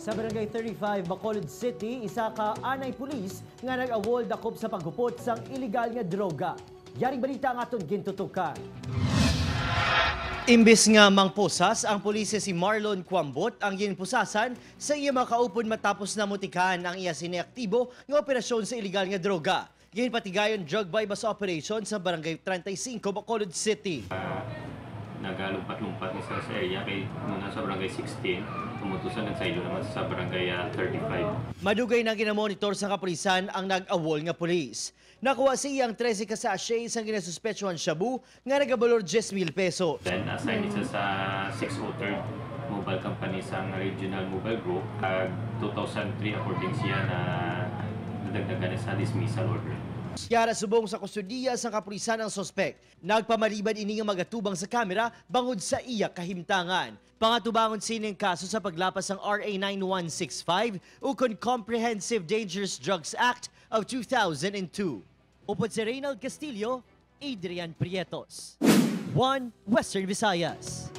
Sa Barangay 35, Bacolod City, isa ka anay pulis nga nag-awol dakop sa paghupot sang illegal nga droga. Yaring balita ang aton gintutukan. Imbis nga mangposas, ang pulisya si Marlon Quambot ang ginpusasan sa iya makaupon matapos na mutikan ang iya sineaktibo ng operasyon sa illegal nga droga. Ginpatigayon drug buy bus operation sa Barangay 35, Bacolod City. Nagalumpat-lumpat sa area kay muna sa Barangay 16, tumutusan ng saylo naman sa Barangay 35. Madugay na ginamonitor sa kapulisan ang nag-awol nga pulis. Nakuha siyang 13 ka sachets ang ginasuspetsuhan shabu nga nagabalor 10,000 peso. Then assign isa sa 603rd mobile company sa regional mobile group. 2003 according siya na nadagdagan sa dismissal order. Yara subong sa kustudiya sa kapulisan ang sospek. Nagpamaliban ini nga magatubang sa kamera bangod sa iya kahimtangan. Pangatubangon sining kaso sa paglapas ng RA 9165 ukon Comprehensive Dangerous Drugs Act of 2002. Upod si Reynald Castillo, Adrian Prietos. 1 Western Visayas.